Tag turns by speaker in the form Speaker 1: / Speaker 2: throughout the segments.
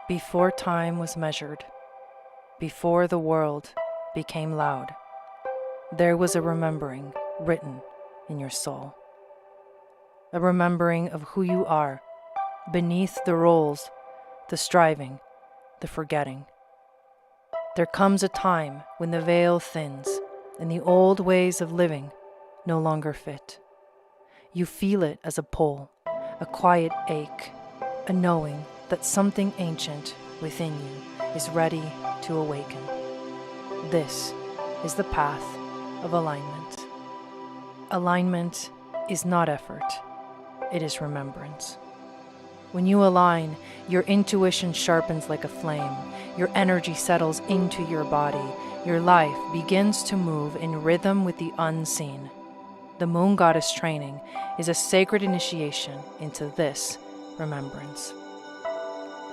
Speaker 1: Before time was measured, before the world became loud, there was a remembering written in your soul. A remembering of who you are beneath the roles, the striving, the forgetting. There comes a time when the veil thins and the old ways of living no longer fit. You feel it as a pull, a quiet ache, a knowing that something ancient within you is ready to awaken. This is the path of alignment. Alignment is not effort, it is remembrance. When you align, your intuition sharpens like a flame, your energy settles into your body, your life begins to move in rhythm with the unseen. The Moon Goddess training is a sacred initiation into this remembrance.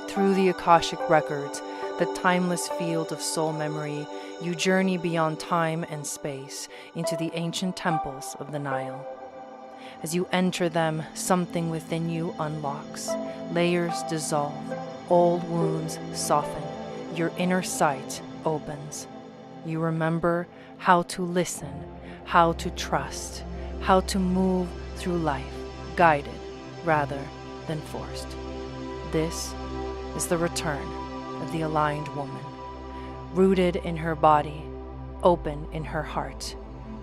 Speaker 1: Through the Akashic records, the timeless field of soul memory, you journey beyond time and space into the ancient temples of the Nile. As you enter them, something within you unlocks. Layers dissolve, old wounds soften, your inner sight opens. You remember how to listen, how to trust, how to move through life, guided rather than forced. This is the return of the aligned woman, rooted in her body, open in her heart,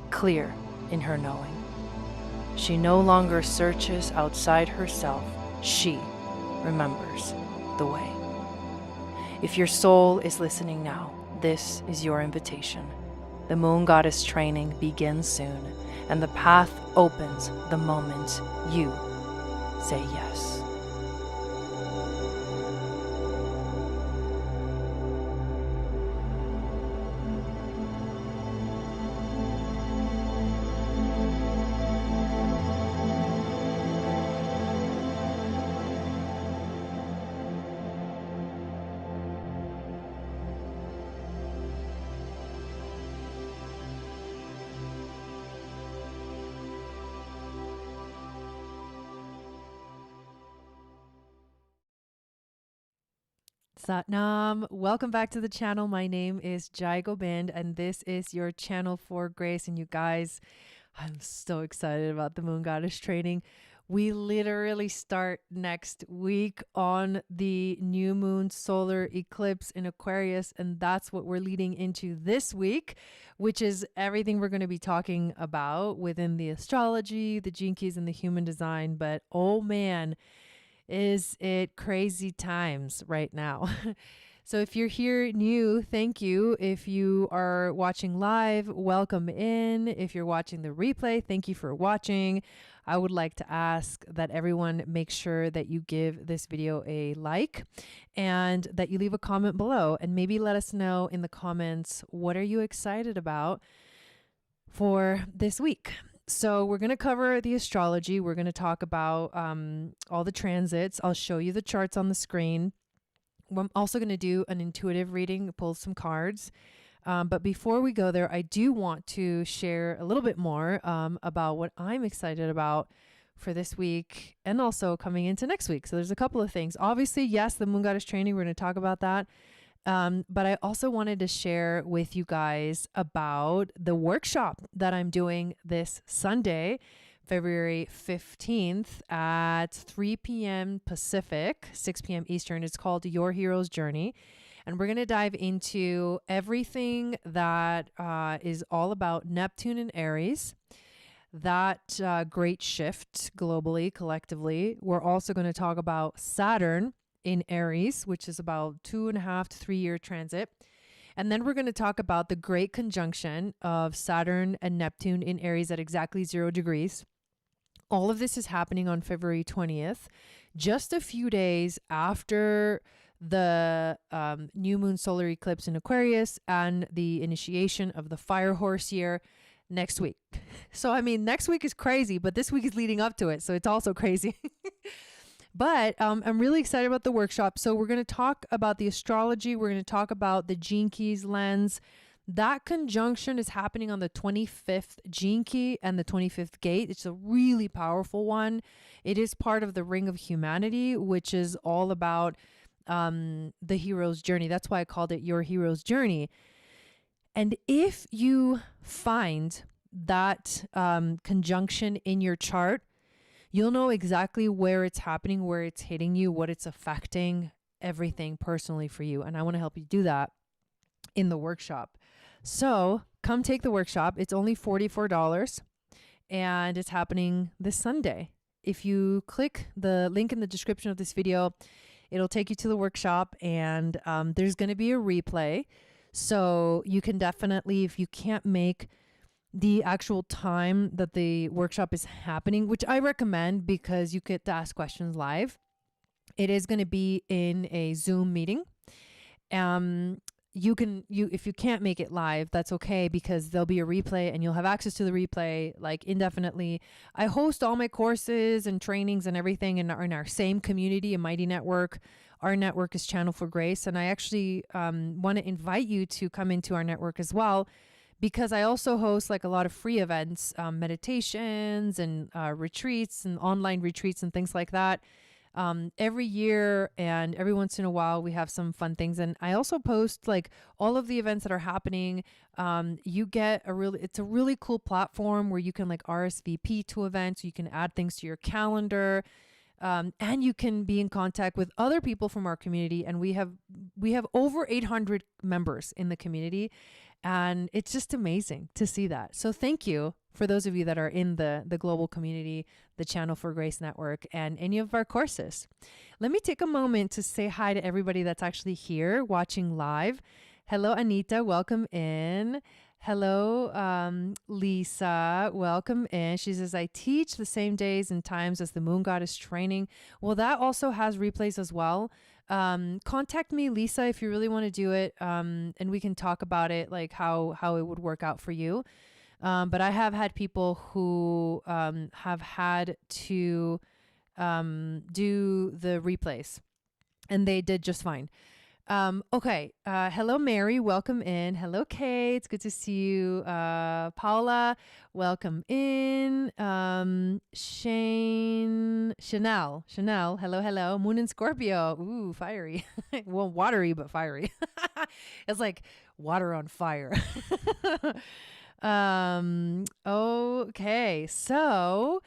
Speaker 1: clear in her knowing. She no longer searches outside herself, she remembers the way. If your soul is listening now, this is your invitation. The Moon Goddess training begins soon, and the path opens the moment you say yes.
Speaker 2: Satnam, welcome back to the channel. My name is Gobind, and this is your channel for grace. And you guys, I'm so excited about the Moon Goddess training. We literally start next week on the new moon solar eclipse in Aquarius, and that's what we're leading into this week, which is everything we're going to be talking about within the astrology, the gene keys, and the human design. But oh man, is it crazy times right now. So if you're here new, thank you. If you are watching live, welcome in. If you're watching the replay, thank you for watching. I would like to ask that everyone make sure that you give this video a like and that you leave a comment below, and maybe let us know in the comments, what are you excited about for this week? So we're going to cover the astrology. We're going to talk about all the transits. I'll show you the charts on the screen. I'm also going to do an intuitive reading, pull some cards. But before we go there, I do want to share a little bit more about what I'm excited about for this week and also coming into next week. So there's a couple of things. Obviously, yes, the Moon Goddess training, we're going to talk about that. But I also wanted to share with you guys about the workshop that I'm doing this Sunday, February 15th at 3 p.m. Pacific, 6 p.m. Eastern. It's called Your Hero's Journey. And we're going to dive into everything that is all about Neptune and Aries, that great shift globally, collectively. We're also going to talk about Saturn in Aries, which is about 2.5 to 3 year transit. And then we're going to talk about the great conjunction of Saturn and Neptune in Aries at exactly 0 degrees. All of this is happening on February 20th, just a few days after the new moon solar eclipse in Aquarius and the initiation of the fire horse year next week. So, I mean, next week is crazy, but this week is leading up to it. So it's also crazy. But I'm really excited about the workshop. So we're going to talk about the astrology. We're going to talk about the gene keys lens. That conjunction is happening on the 25th gene key and the 25th gate. It's a really powerful one. It is part of the Ring of Humanity, which is all about the hero's journey. That's why I called it your hero's journey. And if you find that conjunction in your chart, you'll know exactly where it's happening, where it's hitting you, what it's affecting, everything personally for you. And I want to help you do that in the workshop. So come take the workshop. It's only $44 and it's happening this Sunday. If you click the link in the description of this video, it'll take you to the workshop, and there's going to be a replay. So you can definitely, if you can't make the actual time that the workshop is happening, which I recommend because you get to ask questions live, it is going to be in a Zoom meeting. If you can't make it live, that's okay, because there'll be a replay and you'll have access to the replay like indefinitely. I host all my courses and trainings and everything in our same community, a Mighty Network. Our network is Channel for Grace. And I actually want to invite you to come into our network as well, because I also host like a lot of free events, meditations and retreats and online retreats and things like that. Every year and every once in a while we have some fun things. And I also post like all of the events that are happening. You get it's a really cool platform where you can like RSVP to events. You can add things to your calendar. And you can be in contact with other people from our community. And we have over 800 members in the community. And it's just amazing to see that. So thank you for those of you that are in the global community, the Channel for Grace Network, and any of our courses. Let me take a moment to say hi to everybody that's actually here watching live. Hello, Anita. Welcome in. Hello, Lisa. Welcome in. She says, I teach the same days and times as the Moon Goddess training. Well, that also has replays as well. Contact me, Lisa, if you really want to do it. And we can talk about it, like how it would work out for you. But I have had people who have had to do the replays, and they did just fine. Okay. Hello, Mary. Welcome in. Hello, Kate. It's good to see you. Paula, welcome in. Chanel. Hello. Moon and Scorpio. Ooh, fiery. Well, watery, but fiery. It's like water on fire. Okay. So,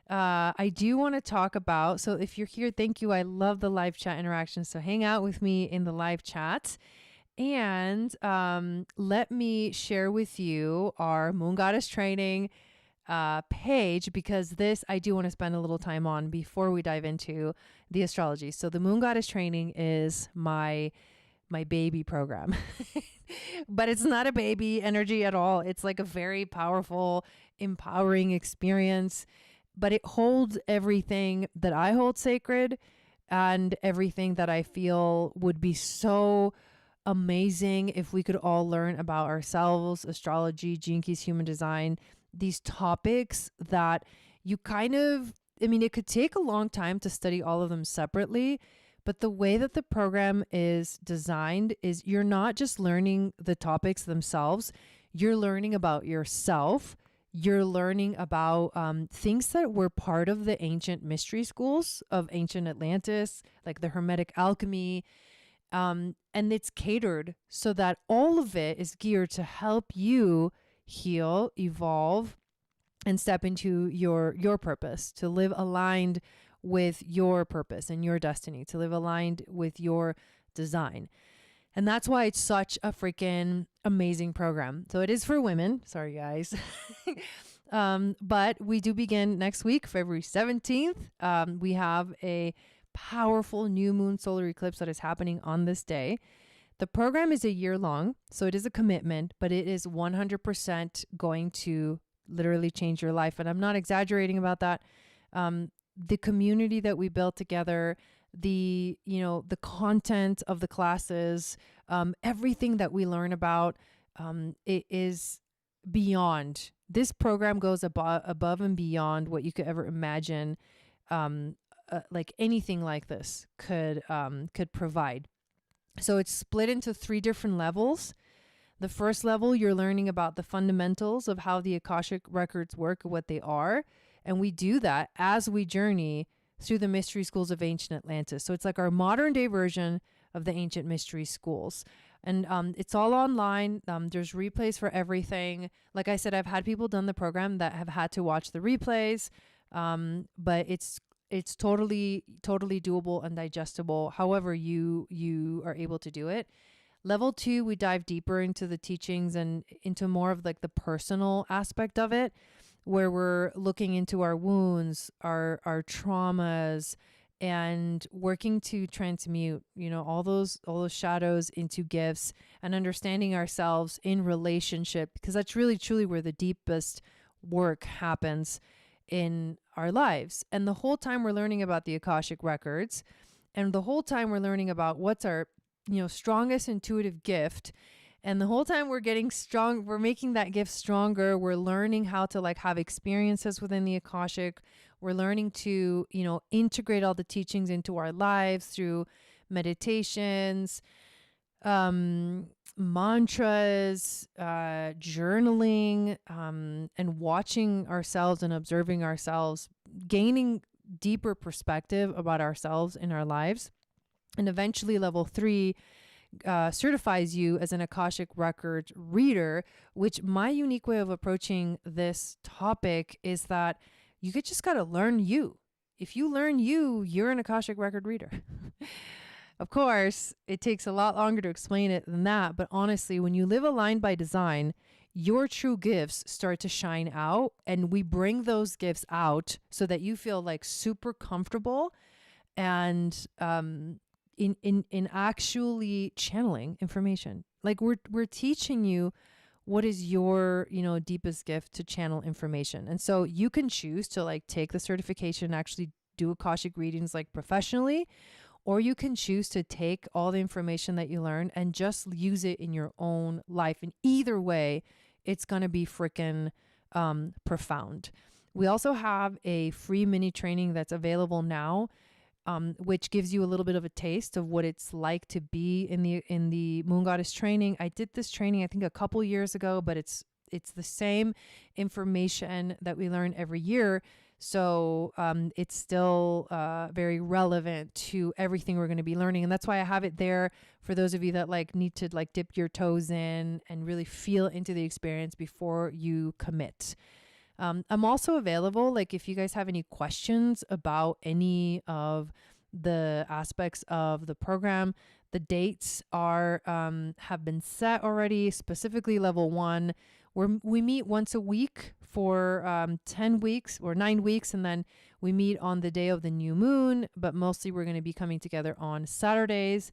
Speaker 2: I do want to talk about, so if you're here, thank you. I love the live chat interaction. So hang out with me in the live chat, and, let me share with you our Moon Goddess training, page, because this, I do want to spend a little time on before we dive into the astrology. So the Moon Goddess training is my baby program, but it's not a baby energy at all. It's like a very powerful, empowering experience, but it holds everything that I hold sacred and everything that I feel would be so amazing if we could all learn about ourselves, astrology, Gene Keys, human design, these topics that you it could take a long time to study all of them separately. But the way that the program is designed is you're not just learning the topics themselves. You're learning about yourself. You're learning about things that were part of the ancient mystery schools of ancient Atlantis, like the Hermetic alchemy. And it's catered so that all of it is geared to help you heal, evolve, and step into your purpose, to live aligned with your purpose and your destiny, to live aligned with your design. And that's why it's such a freaking amazing program. So it is for women. Sorry, guys. But we do begin next week, February 17th. We have a powerful new moon solar eclipse that is happening on this day. The program is a year long, so it is a commitment, but it is 100% going to literally change your life. And I'm not exaggerating about that. The community that we built together, the content of the classes, everything that we learn about, it is beyond. This program goes above and beyond what you could ever imagine. Like anything like this could provide. So it's split into 3 different levels. The first level, you're learning about the fundamentals of how the Akashic records work, what they are. And we do that as we journey through the mystery schools of ancient Atlantis. So it's like our modern day version of the ancient mystery schools. And it's all online. There's replays for everything. Like I said, I've had people done the program that have had to watch the replays, but it's totally doable and digestible. However, you are able to do it. Level 2, we dive deeper into the teachings and into more of like the personal aspect of it, where we're looking into our wounds, our traumas, and working to transmute, all those shadows into gifts, and understanding ourselves in relationship, because that's really truly where the deepest work happens in our lives. And the whole time we're learning about the Akashic records, and the whole time we're learning about what's our strongest intuitive gift. And the whole time we're getting strong, we're making that gift stronger. We're learning how to like have experiences within the Akashic. We're learning to, integrate all the teachings into our lives through meditations, mantras, journaling, and watching ourselves and observing ourselves, gaining deeper perspective about ourselves in our lives. And eventually level 3 certifies you as an Akashic record reader, which my unique way of approaching this topic is that you just got to learn you. If you learn you, you're an Akashic record reader. Of course, it takes a lot longer to explain it than that. But honestly, when you live aligned by design, your true gifts start to shine out, and we bring those gifts out so that you feel like super comfortable and, in actually channeling information. Like we're teaching you what is your, deepest gift to channel information. And so you can choose to like take the certification, actually do Akashic readings like professionally, or you can choose to take all the information that you learn and just use it in your own life. And either way, it's going to be freaking profound. We also have a free mini training that's available now, which gives you a little bit of a taste of what it's like to be in the Moon Goddess training. I did this training, I think, a couple years ago, but it's the same information that we learn every year. So it's still very relevant to everything we're going to be learning. And that's why I have it there for those of you that like need to like dip your toes in and really feel into the experience before you commit. I'm also available, like if you guys have any questions about any of the aspects of the program. The dates are have been set already, specifically level 1, where we meet once a week for 10 weeks or 9 weeks, and then we meet on the day of the new moon, but mostly we're going to be coming together on Saturdays.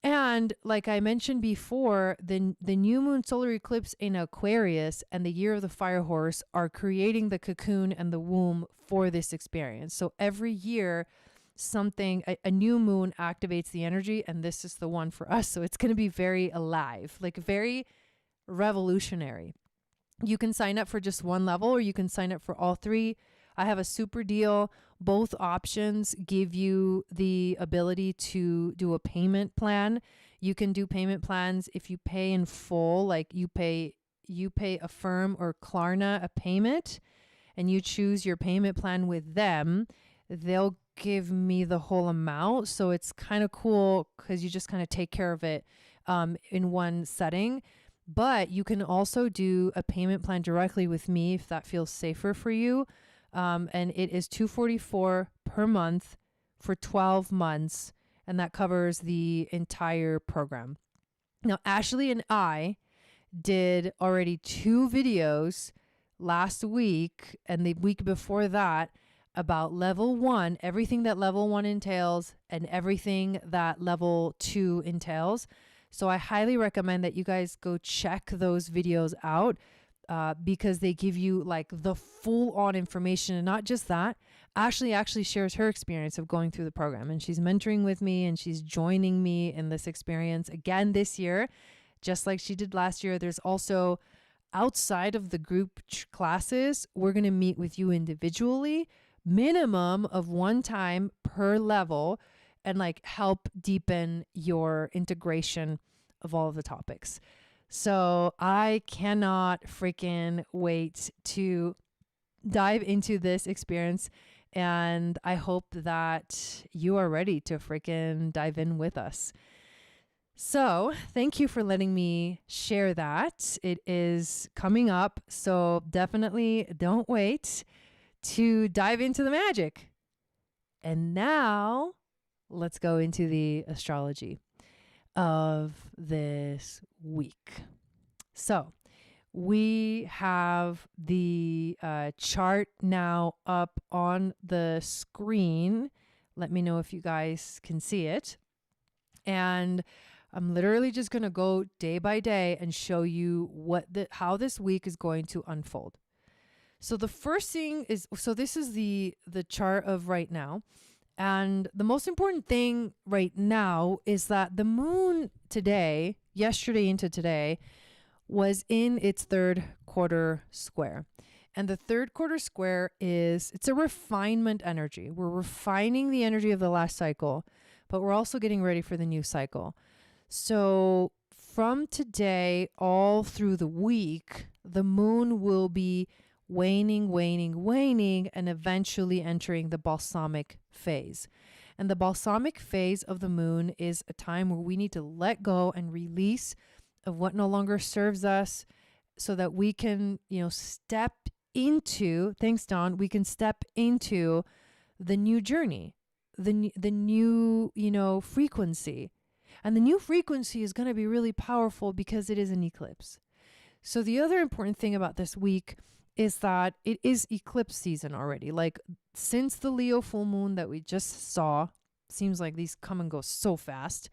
Speaker 2: And like I mentioned before, the new moon solar eclipse in Aquarius and the year of the fire horse are creating the cocoon and the womb for this experience. So every year, a new moon activates the energy, and this is the one for us. So it's going to be very alive, like very revolutionary. You can sign up for just one level, or you can sign up for all 3. I have a super deal. Both options give you the ability to do a payment plan. You can do payment plans if you pay in full, like you pay Affirm or Klarna a payment, and you choose your payment plan with them. They'll give me the whole amount. So it's kind of cool because you just kind of take care of it in one setting. But you can also do a payment plan directly with me if that feels safer for you. And it is $244 per month for 12 months. And that covers the entire program. Now, Ashley and I did already 2 videos last week and the week before that about level 1, everything that level 1 entails and everything that level 2 entails. So I highly recommend that you guys go check those videos out because they give you like the full on information. And not just that, Ashley actually shares her experience of going through the program, and she's mentoring with me and she's joining me in this experience again this year, just like she did last year. There's also, outside of the group classes, we're going to meet with you individually, minimum of 1 time per level, and like help deepen your integration of all of the topics. So I cannot freaking wait to dive into this experience And I hope that you are ready to freaking dive in with us. So thank you for letting me share that. It is coming up. So definitely don't wait to dive into the magic. And now let's go into the astrology of this week. So we have the chart now up on the screen. Let me know if you guys can see it. And I'm literally just going to go day by day and show you how this week is going to unfold. So the first thing is, so this is the chart of right now. And the most important thing right now is that the moon today, yesterday into today, was in its third quarter square. And the third quarter square it's a refinement energy. We're refining the energy of the last cycle, but we're also getting ready for the new cycle. So from today all through the week, the moon will be waning, and eventually entering the balsamic phase. And the balsamic phase of the moon is a time where we need to let go and release of what no longer serves us so that we can, step into, thanks Dawn, we can step into the new journey, the new, frequency. And the new frequency is going to be really powerful because it is an eclipse. So the other important thing about this week is that it is eclipse season already. Like since the Leo full moon that we just saw, seems like these come and go so fast.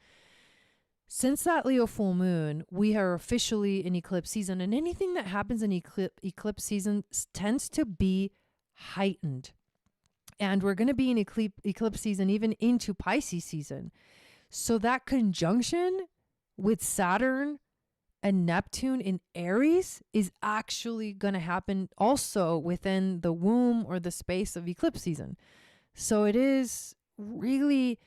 Speaker 2: Since that Leo full moon, we are officially in eclipse season, and anything that happens in eclipse season tends to be heightened. And we're going to be in eclipse season even into Pisces season. So that conjunction with Saturn and Neptune in Aries is actually going to happen also within the womb or the space of eclipse season. So it is really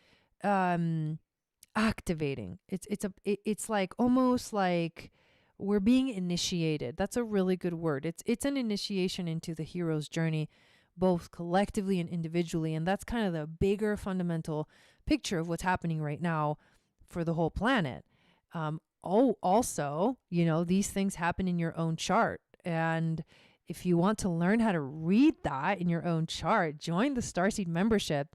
Speaker 2: activating. It's like almost like we're being initiated. That's a really good word. It's an initiation into the hero's journey, both collectively and individually. And that's kind of the bigger fundamental picture of what's happening right now for the whole planet. Also, these things happen in your own chart. And if you want to learn how to read that in your own chart, join the Starseed membership.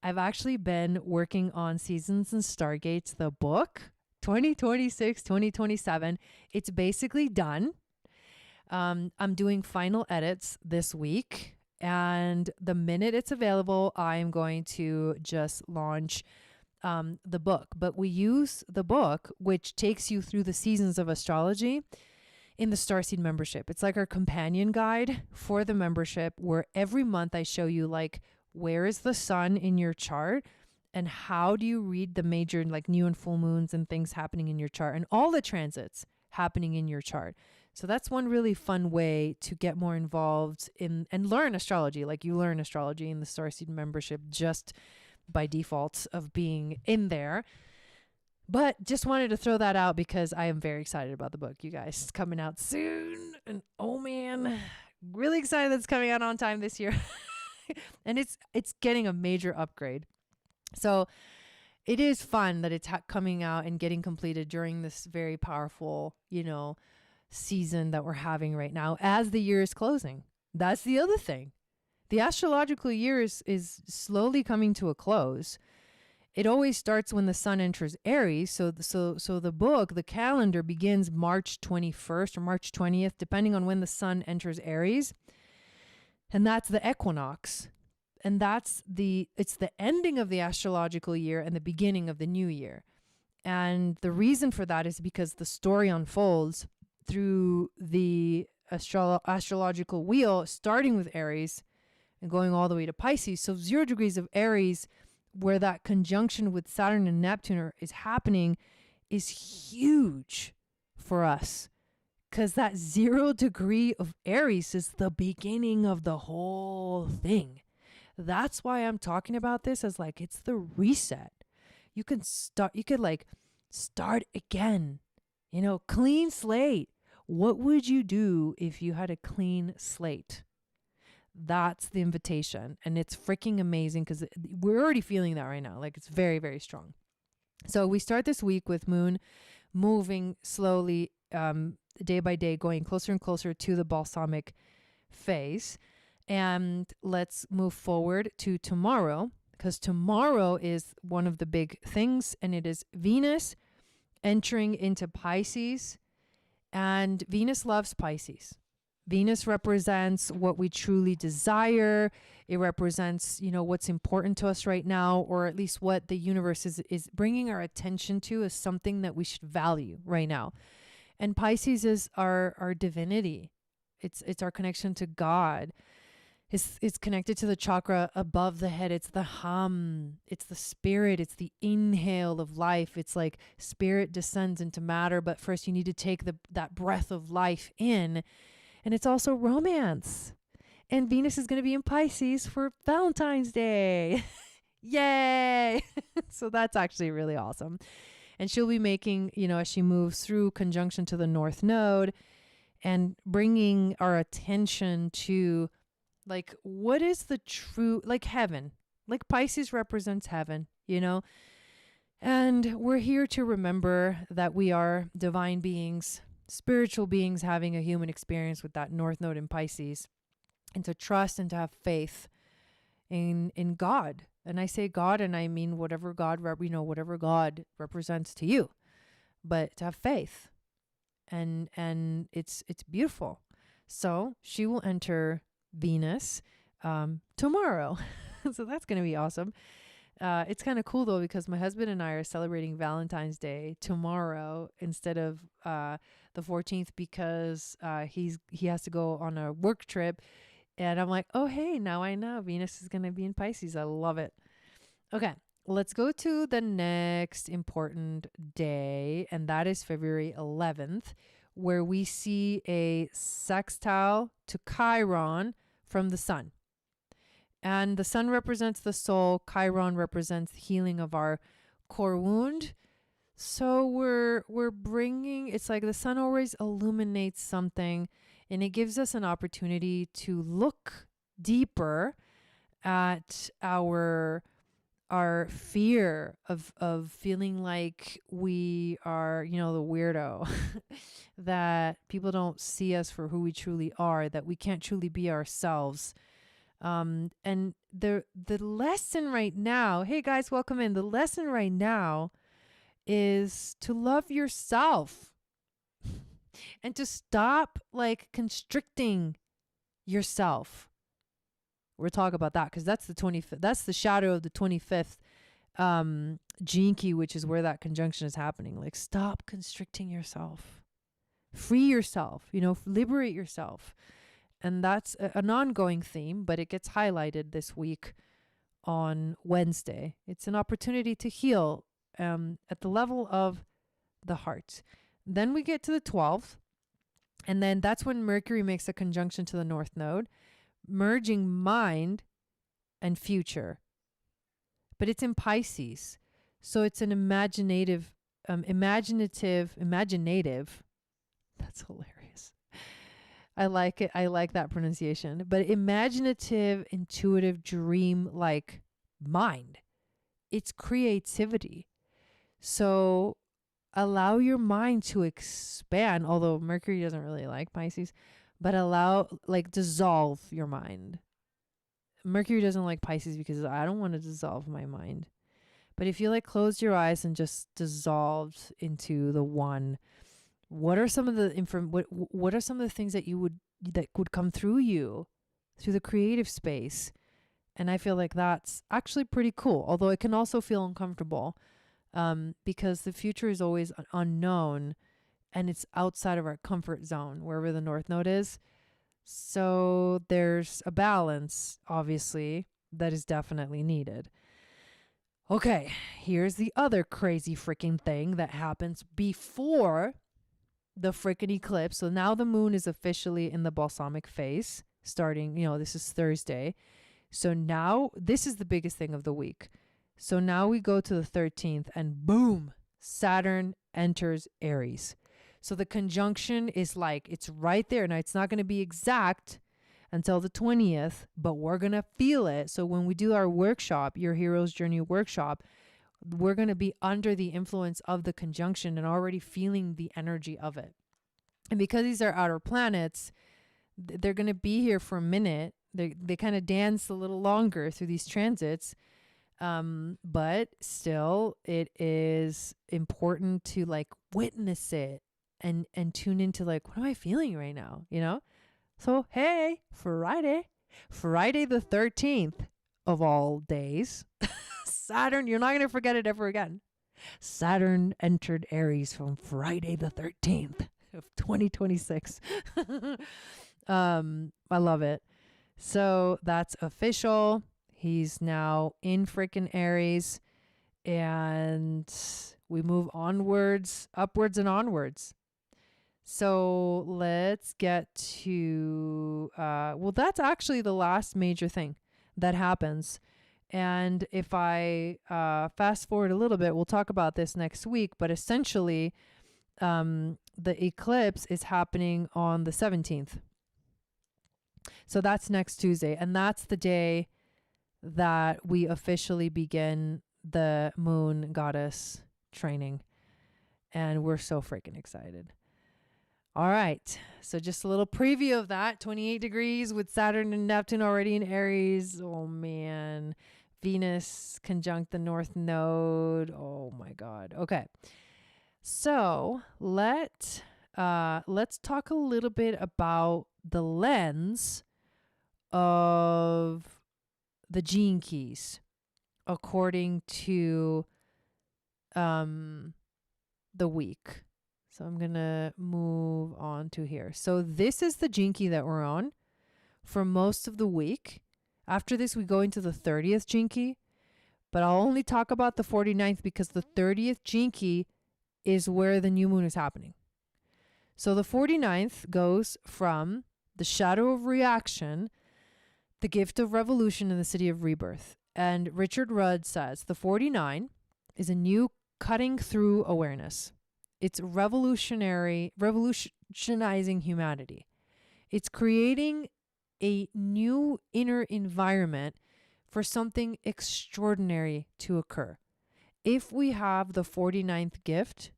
Speaker 2: I've actually been working on Seasons and Stargates, the book, 2026, 2027. It's basically done. I'm doing final edits this week. And the minute it's available, I'm going to just launch the book. But we use the book, which takes you through the seasons of astrology, in the Starseed membership. It's like our companion guide for the membership, where every month I show you like, where is the sun in your chart and how do you read the major like new and full moons and things happening in your chart and all the transits happening in your chart. So that's one really fun way to get more involved in and learn astrology. Like you learn astrology in the Starseed membership just by default of being in there. But just wanted to throw that out because I am very excited about the book, you guys. It's coming out soon. And oh man, really excited that it's coming out on time this year. And it's getting a major upgrade. So it is fun that it's coming out and getting completed during this very powerful, season that we're having right now as the year is closing. That's the other thing. The astrological year is slowly coming to a close. It always starts when the sun enters Aries. So the book, the calendar begins March 21st or March 20th, depending on when the sun enters Aries. And that's the equinox. And it's the ending of the astrological year and the beginning of the new year. And the reason for that is because the story unfolds through the astrological wheel, starting with Aries and going all the way to Pisces. So 0 degrees of Aries, where that conjunction with Saturn and Neptune is happening, is huge for us. Because that 0 degree of Aries is the beginning of the whole thing. That's why I'm talking about this as like, it's the reset. You could start again, clean slate. What would you do if you had a clean slate? That's the invitation. And it's freaking amazing because we're already feeling that right now. Like it's very, very strong. So we start this week with Moon moving slowly, day by day, going closer and closer to the balsamic phase. And let's move forward to tomorrow, because tomorrow is one of the big things, and it is Venus entering into Pisces. And Venus loves Pisces. Venus represents what we truly desire. It represents, what's important to us right now, or at least what the universe is bringing our attention to as something that we should value right now. And Pisces is our divinity. It's our connection to God. It's connected to the chakra above the head. It's the hum. It's the spirit. It's the inhale of life. It's like spirit descends into matter, but first you need to take that breath of life in. And it's also romance. And Venus is going to be in Pisces for Valentine's Day. Yay! So that's actually really awesome. And she'll be making, as she moves through conjunction to the North Node and bringing our attention to, like, what is the true, like heaven. Like Pisces represents heaven, And we're here to remember that we are divine beings, spiritual beings having a human experience with that North Node in Pisces, and to trust and to have faith in God. And I say God, and I mean whatever God represents to you, but to have faith, and it's beautiful. So she will enter Venus tomorrow, so that's going to be awesome. It's kind of cool though, because my husband and I are celebrating Valentine's Day tomorrow instead of the 14th, because he has to go on a work trip. And I'm like, oh, hey, now I know Venus is going to be in Pisces. I love it. Okay, let's go to the next important day. And that is February 11th, where we see a sextile to Chiron from the sun. And the sun represents the soul. Chiron represents the healing of our core wound. So we're bringing, it's like the sun always illuminates something, and it gives us an opportunity to look deeper at our fear of feeling like we are, the weirdo, that people don't see us for who we truly are, that we can't truly be ourselves. And the lesson right now, hey guys, welcome in. The lesson right now is to love yourself and to stop like constricting yourself. We'll talk about that, because that's the 25th. That's the shadow of the 25th gene key, which is where that conjunction is happening. Like, stop constricting yourself, free yourself, liberate yourself. And that's an ongoing theme, but it gets highlighted this week on Wednesday. It's an opportunity to heal at the level of the heart. Then we get to the 12th, and then that's when Mercury makes a conjunction to the North Node, merging mind and future. But it's in Pisces, so it's an imaginative. That's hilarious. I like it. I like that pronunciation. But imaginative, intuitive, dream-like mind. It's creativity. So allow your mind to expand, although Mercury doesn't really like Pisces, but dissolve your mind. Mercury doesn't like Pisces because I don't want to dissolve my mind. But if you close your eyes and just dissolved into the one, what are some of the what are some of the things that would come through you, through the creative space? And I feel like that's actually pretty cool, although it can also feel uncomfortable, because the future is always unknown, and it's outside of our comfort zone, wherever the North Node is. So there's a balance, obviously, that is definitely needed. Okay, here's the other crazy freaking thing that happens before the freaking eclipse. So now the moon is officially in the balsamic phase, starting, this is Thursday. So now this is the biggest thing of the week. So now we go to the 13th, and boom, Saturn enters Aries. So the conjunction is it's right there. Now it's not going to be exact, until the 20th, but we're going to feel it. So when we do our workshop, your Hero's Journey workshop, we're going to be under the influence of the conjunction and already feeling the energy of it. And because these are outer planets, they're going to be here for a minute. They kind of dance a little longer through these transits. But still, it is important to like witness it and tune into like, what am I feeling right now? You know? So, hey, Friday the 13th of all days, Saturn, you're not going to forget it ever again. Saturn entered Aries from Friday the 13th of 2026. I love it. So that's official. He's now in freaking Aries, and we move onwards, upwards and onwards. So let's get to, well, that's actually the last major thing that happens. And if I fast forward a little bit, we'll talk about this next week, but essentially the eclipse is happening on the 17th. So that's next Tuesday. And that's the day that we officially begin the moon goddess training. And we're so freaking excited. All right. So just a little preview of that. 28 degrees with Saturn and Neptune already in Aries. Oh, man. Venus conjunct the North Node. Oh, my God. Okay. So let's talk a little bit about the lens of the gene keys according to the week. So I'm going to move on to here. So this is the gene key that we're on for most of the week. After this, we go into the 30th gene key, but I'll only talk about the 49th because the 30th gene key is where the new moon is happening. So the 49th goes from the shadow of reaction, the gift of revolution, in the city of rebirth. And Richard Rudd says the 49 is a new cutting through awareness. It's revolutionizing humanity. It's creating a new inner environment for something extraordinary to occur. If we have the 49th gift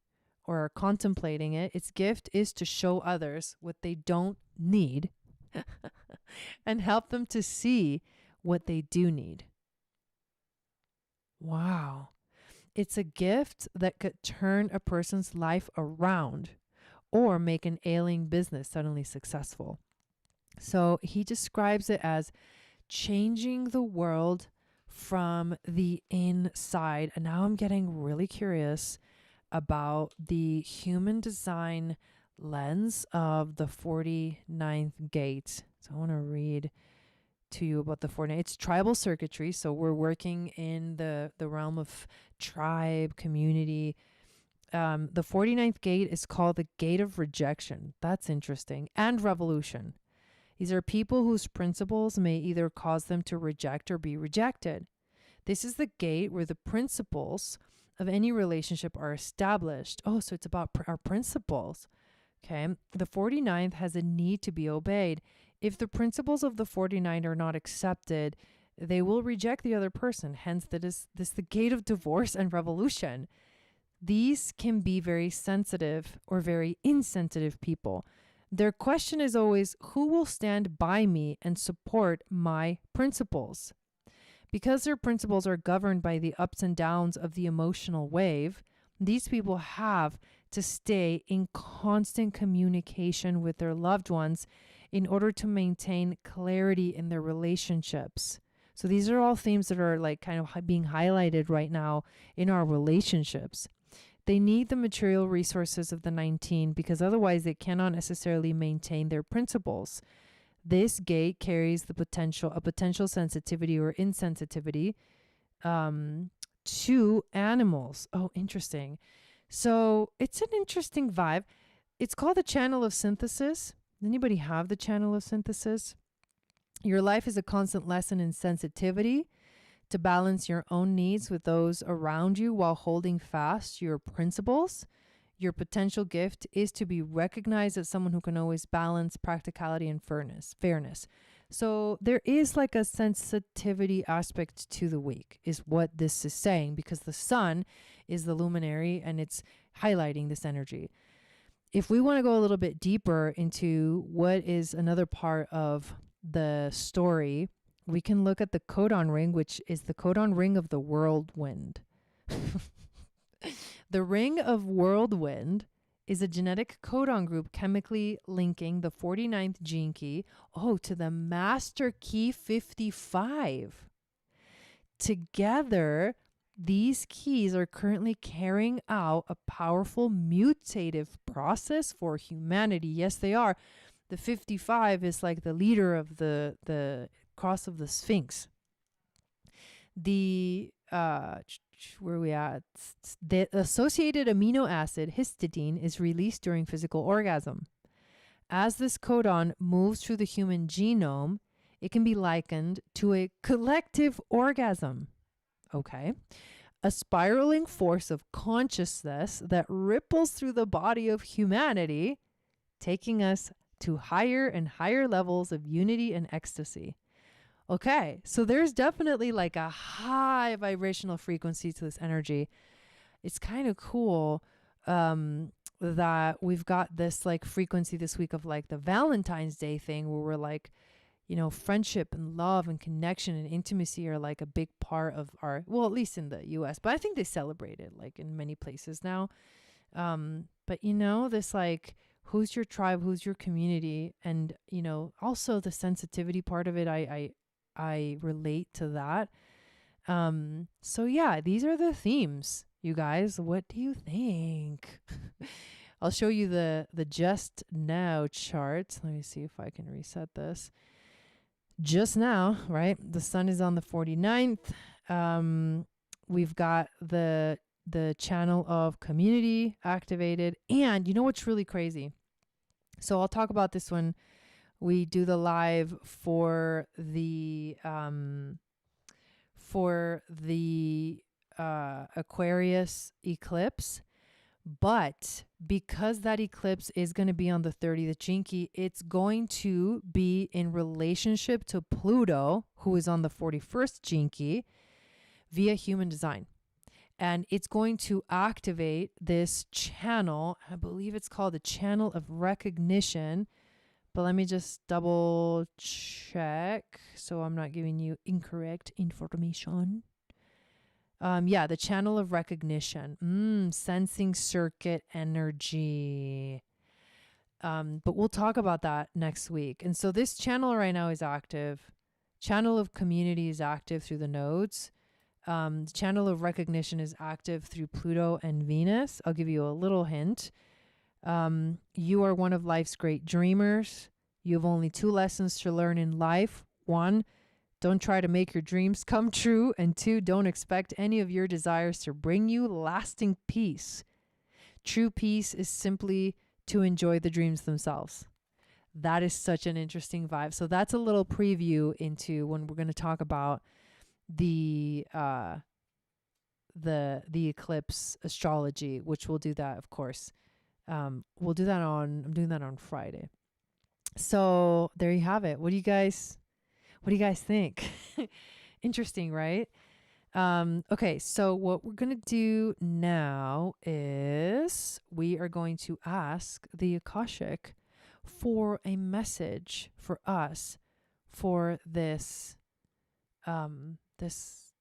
Speaker 2: or are contemplating it, its gift is to show others what they don't need and help them to see what they do need. Wow. It's a gift that could turn a person's life around or make an ailing business suddenly successful. So he describes it as changing the world from the inside. And now I'm getting really curious about the human design lens of the 49th gate. So I want to read to you about the 49th. It's tribal circuitry. So we're working in the realm of tribe, community. The 49th gate is called the gate of rejection. That's interesting. And revolution. These are people whose principles may either cause them to reject or be rejected. This is the gate where the principles of any relationship are established. Oh, so it's about our principles. Okay. The 49th has a need to be obeyed. If the principles of the 49 are not accepted, they will reject the other person. Hence, this the gate of divorce and revolution. These can be very sensitive or very insensitive people. Their question is always, who will stand by me and support my principles? Because their principles are governed by the ups and downs of the emotional wave, these people have to stay in constant communication with their loved ones in order to maintain clarity in their relationships. So these are all themes that are like kind of being highlighted right now in our relationships. They need the material resources of the 19 because otherwise they cannot necessarily maintain their principles. This gate carries a potential sensitivity or insensitivity to animals. Oh, interesting. So it's an interesting vibe. It's called the channel of synthesis. Anybody have the channel of synthesis? Your life is a constant lesson in sensitivity to balance your own needs with those around you while holding fast your principles. Your potential gift is to be recognized as someone who can always balance practicality and fairness. So there is like a sensitivity aspect to the week is what this is saying, because the sun is the luminary and it's highlighting this energy. If we want to go a little bit deeper into what is another part of the story, we can look at the codon ring, which is the codon ring of the whirlwind. The ring of whirlwind is a genetic codon group chemically linking the 49th gene key, to the master key 55. Together, these keys are currently carrying out a powerful mutative process for humanity. Yes, they are. The 55 is like the leader of the cross of the Sphinx. The where are we at? The associated amino acid histidine is released during physical orgasm. As this codon moves through the human genome, it can be likened to a collective orgasm. Okay. A spiraling force of consciousness that ripples through the body of humanity, taking us to higher and higher levels of unity and ecstasy. Okay, so there's definitely like a high vibrational frequency to this energy. It's kind of cool that we've got this like frequency this week of like the Valentine's Day thing where we're like, friendship and love and connection and intimacy are like a big part of our, well, at least in the US, but I think they celebrate it like in many places now. But this like, who's your tribe, who's your community? And, also the sensitivity part of it, I relate to that. So yeah, these are the themes, you guys. What do you think? I'll show you the just now chart. Let me see if I can reset this. Just now, right? The sun is on the 49th. We've got the channel of community activated. And you know what's really crazy? So I'll talk about this when we do the live for the Aquarius eclipse. But because that eclipse is going to be on the 30th gene key, it's going to be in relationship to Pluto, who is on the 41st gene key, via human design. And it's going to activate this channel. I believe it's called the channel of recognition. But let me just double check so I'm not giving you incorrect information. The channel of recognition, sensing circuit energy. But we'll talk about that next week. And so this channel right now is active. Channel of community is active through the nodes. Channel of recognition is active through Pluto and Venus. I'll give you a little hint. You are one of life's great dreamers. You have only 2 lessons to learn in life. 1, don't try to make your dreams come true. And 2, don't expect any of your desires to bring you lasting peace. True peace is simply to enjoy the dreams themselves. That is such an interesting vibe. So that's a little preview into when we're going to talk about the eclipse astrology, which we'll do that, of course. I'm doing that on Friday. So there you have it. What do you guys think? Interesting, right? Okay, so what we're going to do now is we are going to ask the Akashic for a message for us for this this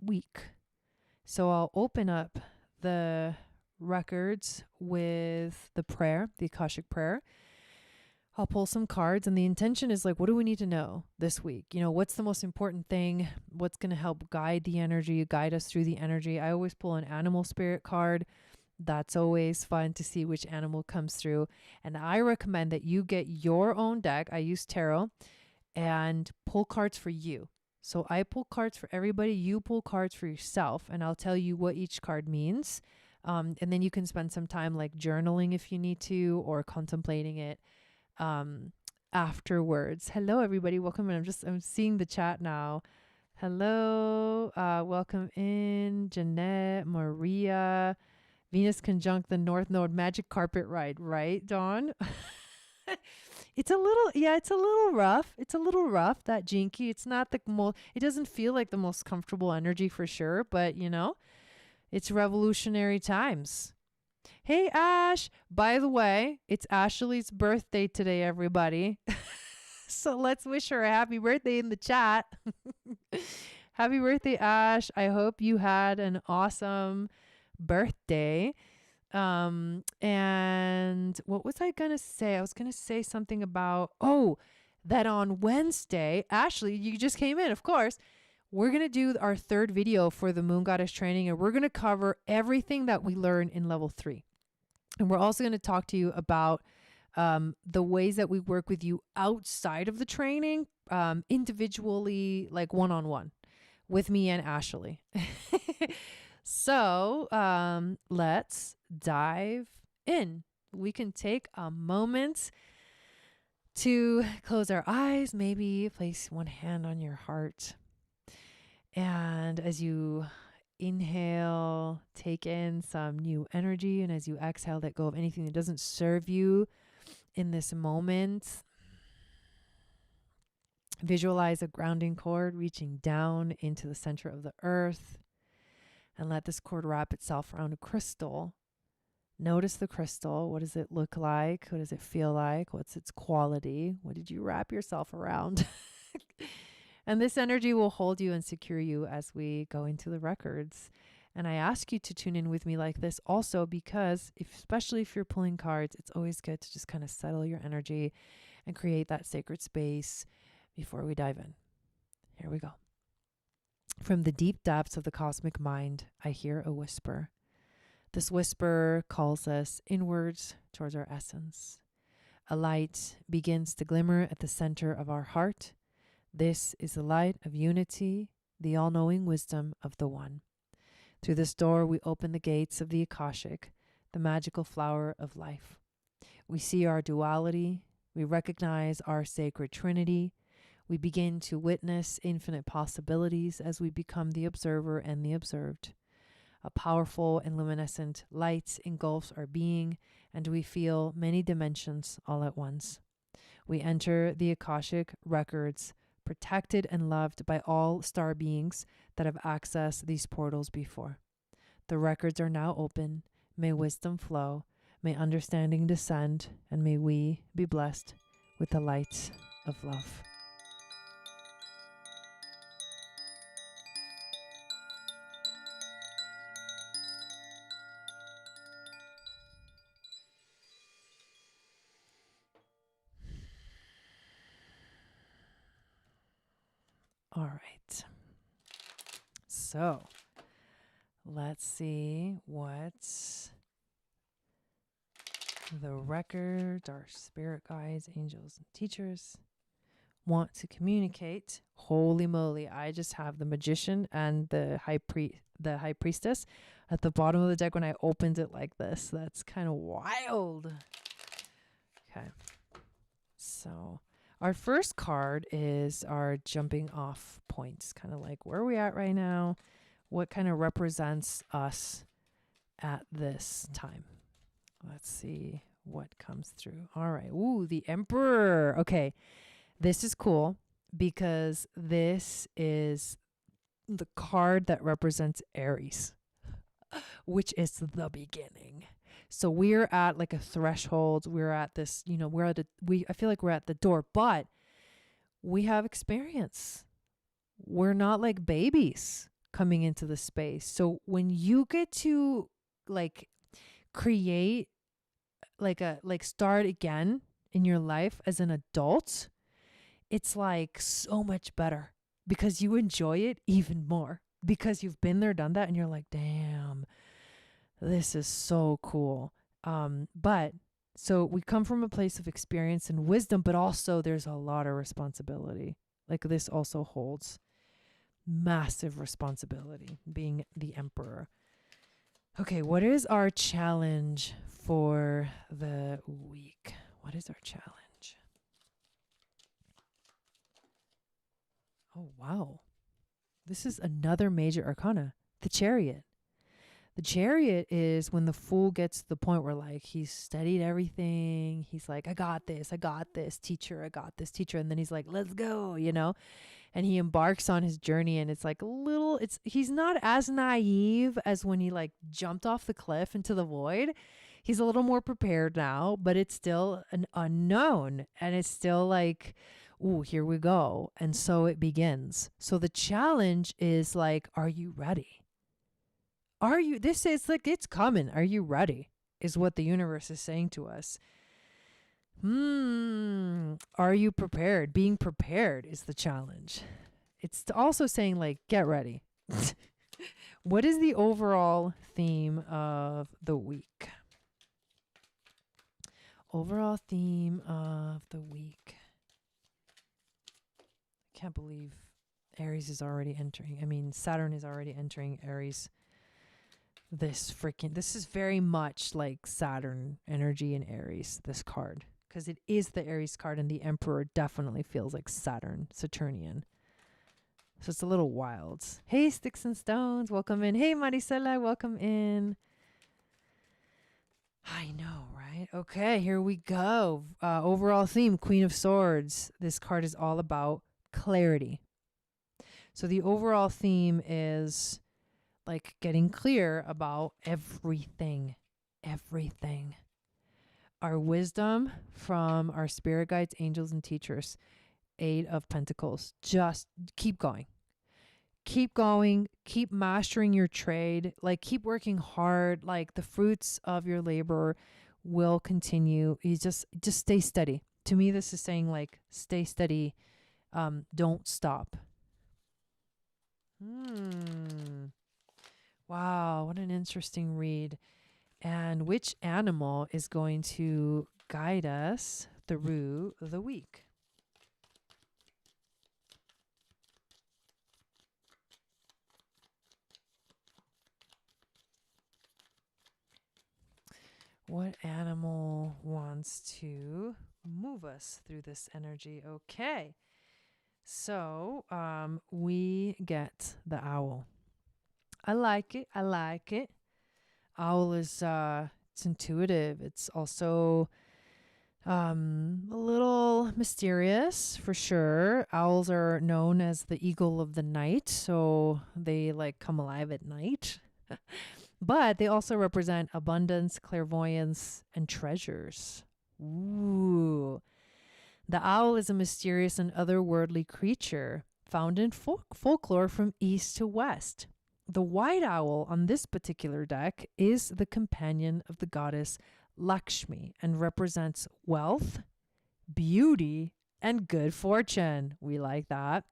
Speaker 2: week. So I'll open up the records with the prayer, the Akashic prayer. I'll pull some cards, and the intention is like, what do we need to know this week? What's the most important thing? What's going to help guide the energy, guide us through the energy? I always pull an animal spirit card. That's always fun to see which animal comes through. And I recommend that you get your own deck. I use tarot and pull cards for you. So I pull cards for everybody. You pull cards for yourself, and I'll tell you what each card means. And then you can spend some time like journaling if you need to, or contemplating it afterwards. Hello, everybody. Welcome in. I'm seeing the chat now. Hello. Welcome in. Jeanette, Maria. Venus conjunct the North Node, magic carpet ride, right, Dawn? It's a little, yeah, it's a little rough. It's a little rough, that Jinky. It's not the most, it doesn't feel like the most comfortable energy for sure, but it's revolutionary times. Hey, Ash. By the way, it's Ashley's birthday today, everybody. So let's wish her a happy birthday in the chat. Happy birthday, Ash. I hope you had an awesome birthday. And what was I going to say? I was going to say something about, that on Wednesday, Ashley, you just came in, of course. We're going to do our third video for the Moon Goddess training, and we're going to cover everything that we learn in level 3. And we're also going to talk to you about the ways that we work with you outside of the training, individually, like one-on-one with me and Ashley. So let's dive in. We can take a moment to close our eyes, maybe place one hand on your heart. And as you inhale, take in some new energy. And as you exhale, let go of anything that doesn't serve you in this moment. Visualize a grounding cord reaching down into the center of the earth. And let this cord wrap itself around a crystal. Notice the crystal. What does it look like? What does it feel like? What's its quality? What did you wrap yourself around? And this energy will hold you and secure you as we go into the records. And I ask you to tune in with me like this also because, especially if you're pulling cards, it's always good to just kind of settle your energy and create that sacred space before we dive in. Here we go. From the deep depths of the cosmic mind, I hear a whisper. This whisper calls us inwards towards our essence. A light begins to glimmer at the center of our heart. This is the light of unity, the all-knowing wisdom of the One. Through this door, we open the gates of the Akashic, the magical flower of life. We see our duality. We recognize our sacred trinity. We begin to witness infinite possibilities as we become the observer and the observed. A powerful and luminescent light engulfs our being, and we feel many dimensions all at once. We enter the Akashic records, protected and loved by all star beings that have accessed these portals before. The records are now open. May wisdom flow, may understanding descend, and may we be blessed with the light of love. All right. So let's see what the records, our spirit guides, angels, and teachers want to communicate. Holy moly, I just have the magician and the high priestess at the bottom of the deck when I opened it like this. That's kind of wild. Okay. So our first card is our jumping off points, kind of like where are we at right now? What kind of represents us at this time? Let's see what comes through. All right. Ooh, the Emperor. Okay. This is cool because this is the card that represents Aries, which is the beginning. So we're at like a threshold. We're at this, I feel like we're at the door, but we have experience. We're not like babies coming into the space. So when you get to like create start again in your life as an adult, it's like so much better because you enjoy it even more because you've been there, done that. And you're like, damn, this is so cool. But so we come from a place of experience and wisdom, but also there's a lot of responsibility. Like this also holds massive responsibility, being the Emperor. Okay, what is our challenge for the week? What is our challenge? Oh, wow. This is another major arcana, the Chariot. The Chariot is when the Fool gets to the point where like he's studied everything. He's like, I got this, teacher, I got this, teacher. And then he's like, let's go, you know? And he embarks on his journey, and it's like he's not as naive as when he like jumped off the cliff into the void. He's a little more prepared now, but it's still an unknown, and it's still like, ooh, here we go. And so it begins. So the challenge is like, are you ready? This is like, it's coming. Are you ready? Is what the universe is saying to us. Are you prepared? Being prepared is the challenge. It's also saying like, get ready. What is the overall theme of the week? Overall theme of the week. I can't believe Aries is already entering. I mean, Saturn is already entering Aries. This is very much like Saturn energy in Aries, this card. Because it is the Aries card, and the Emperor definitely feels like Saturnian. So it's a little wild. Hey, Sticks and Stones, welcome in. Hey, Maricela, welcome in. I know, right? Okay, here we go. Overall theme, Queen of Swords. This card is all about clarity. So the overall theme is like getting clear about everything. Our wisdom from our spirit guides, angels, and teachers. 8 of Pentacles. Just keep going. Keep going. Keep mastering your trade. Like, keep working hard. Like, the fruits of your labor will continue. You just stay steady. To me, this is saying like, stay steady. Don't stop. Wow, what an interesting read. And which animal is going to guide us through the week? What animal wants to move us through this energy? Okay. So, we get the owl. I like it. Owl is, it's intuitive. It's also a little mysterious for sure. Owls are known as the eagle of the night, so they like come alive at night. But they also represent abundance, clairvoyance, and treasures. Ooh. The owl is a mysterious and otherworldly creature found in folklore from east to west. The white owl on this particular deck is the companion of the goddess Lakshmi and represents wealth, beauty, and good fortune. We like that.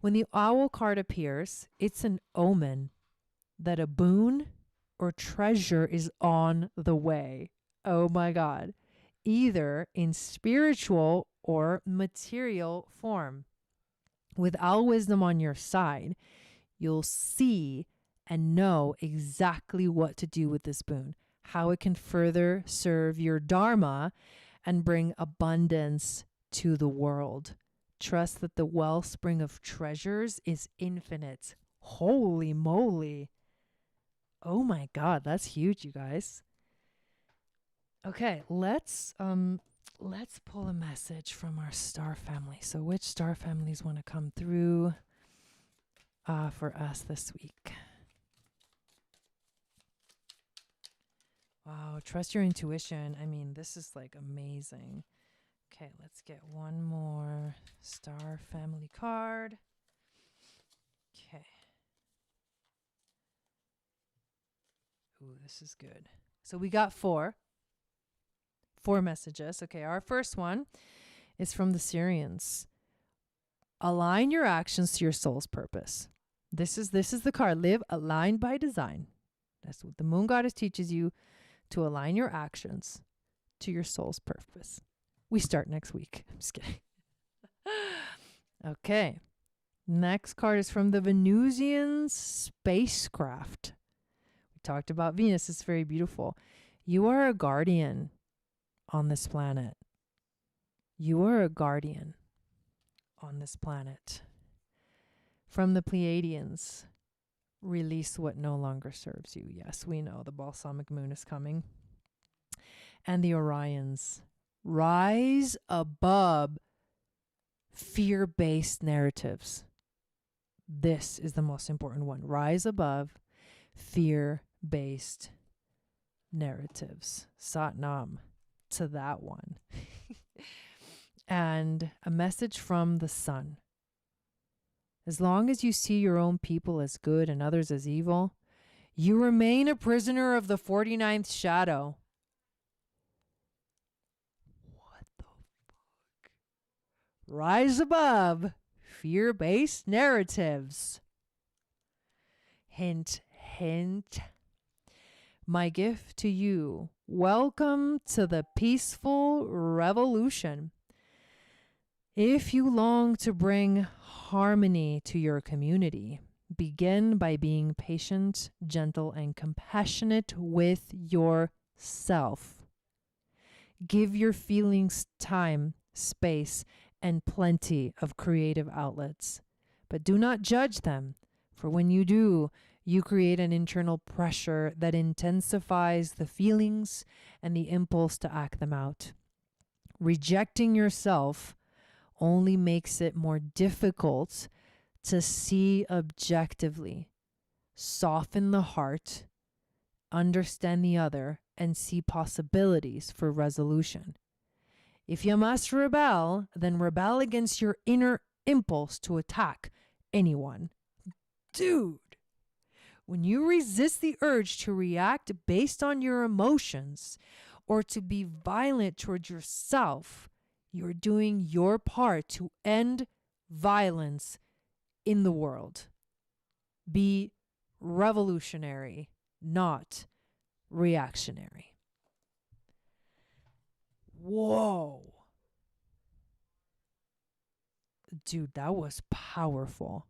Speaker 2: When the owl card appears, it's an omen that a boon or treasure is on the way. Oh my God. Either in spiritual or material form. With owl wisdom on your side, you'll see and know exactly what to do with this boon, how it can further serve your dharma and bring abundance to the world. Trust that the wellspring of treasures is infinite. Holy moly. Oh my God, that's huge, you guys. Okay, let's pull a message from our star family. So which star families want to come through for us this week? Wow, trust your intuition. I mean, this is like amazing. Okay, let's get one more star family card. Okay. Ooh, this is good. So we got 4 messages. Okay, our first one is from the Syrians. Align your actions to your soul's purpose. This is the card. Live aligned by design. That's what the moon goddess teaches you, to align your actions to your soul's purpose. We start next week. I'm just kidding. Okay. Next card is from the Venusian spacecraft. We talked about Venus. It's very beautiful. You are a guardian on this planet. You are a guardian on this planet. From the Pleiadians, Release what no longer serves you. Yes, we know the balsamic moon is coming. And the Orions. Rise above fear-based narratives. This is the most important one. Rise above fear-based narratives. Sat Nam to that one. And a message from the sun. As long as you see your own people as good and others as evil, you remain a prisoner of the 49th shadow. What the fuck? Rise above fear-based narratives. Hint, hint. My gift to you. Welcome to the peaceful revolution. If you long to bring harmony to your community, begin by being patient, gentle, and compassionate with yourself. Give your feelings time, space, and plenty of creative outlets. But do not judge them, for when you do, you create an internal pressure that intensifies the feelings and the impulse to act them out. Rejecting yourself only makes it more difficult to see objectively, soften the heart, understand the other, and see possibilities for resolution. If you must rebel, then rebel against your inner impulse to attack anyone. Dude, when you resist the urge to react based on your emotions or to be violent towards yourself, you're doing your part to end violence in the world. Be revolutionary, not reactionary. Whoa. Dude, that was powerful.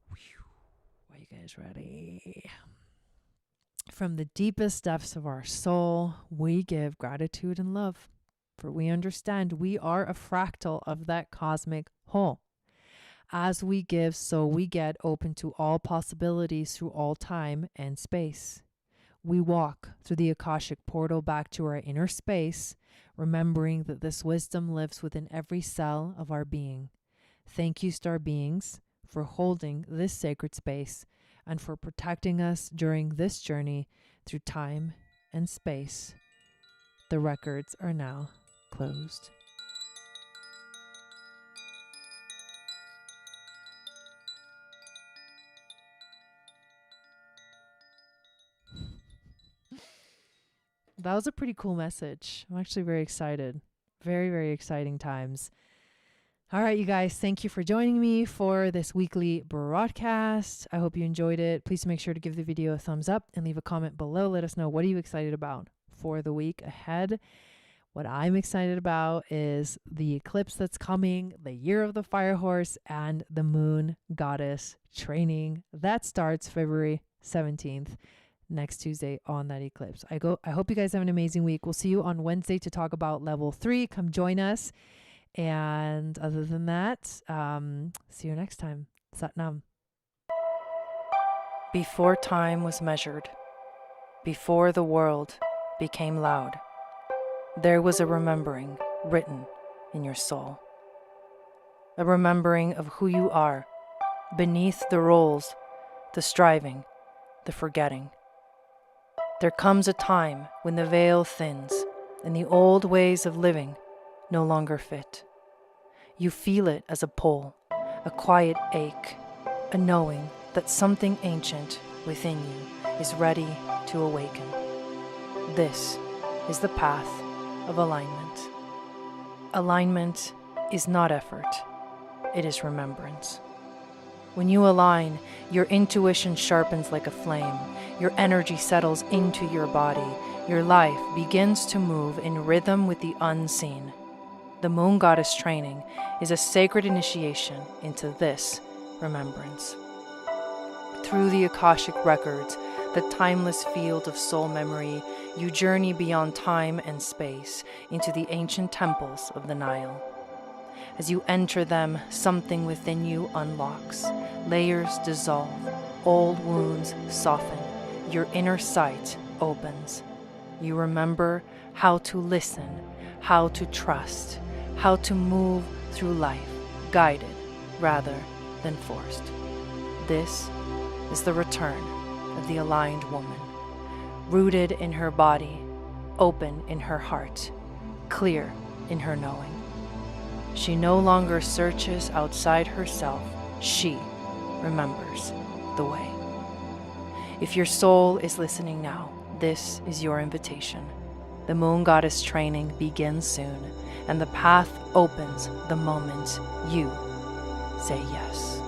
Speaker 2: Whew. Are you guys ready? From the deepest depths of our soul, we give gratitude and love, for we understand we are a fractal of that cosmic whole. As we give, so we get, open to all possibilities through all time and space. We walk through the Akashic portal back to our inner space, remembering that this wisdom lives within every cell of our being. Thank you, star beings, for holding this sacred space and for protecting us during this journey through time and space. The records are now closed. That was a pretty cool message. I'm actually very excited. Very, very exciting times. All right, you guys, thank you for joining me for this weekly broadcast. I hope you enjoyed it. Please make sure to give the video a thumbs up and leave a comment below. Let us know, what are you excited about for the week ahead? What I'm excited about is the eclipse that's coming, the year of the fire horse, and the moon goddess training. That starts February 17th, next Tuesday on that eclipse. I hope you guys have an amazing week. We'll see you on Wednesday to talk about level 3. Come join us. And other than that, see you next time. Sat Nam.
Speaker 1: Before time was measured, before the world became loud, there was a remembering written in your soul. A remembering of who you are, beneath the roles, the striving, the forgetting. There comes a time when the veil thins and the old ways of living no longer fit. You feel it as a pull, a quiet ache, a knowing that something ancient within you is ready to awaken. This is the path of alignment. Alignment is not effort, it is remembrance. When you align, your intuition sharpens like a flame, your energy settles into your body, your life begins to move in rhythm with the unseen. The Moon Goddess training is a sacred initiation into this remembrance. Through the Akashic records, the timeless field of soul memory, you journey beyond time and space into the ancient temples of the Nile. As you enter them, something within you unlocks. Layers dissolve, old wounds soften, your inner sight opens. You remember how to listen, how to trust, how to move through life, guided rather than forced. This is the return of the aligned woman, rooted in her body, open in her heart, clear in her knowing. She no longer searches outside herself, she remembers the way. If your soul is listening now, this is your invitation. The Moon Goddess training begins soon, and the path opens the moment you say yes.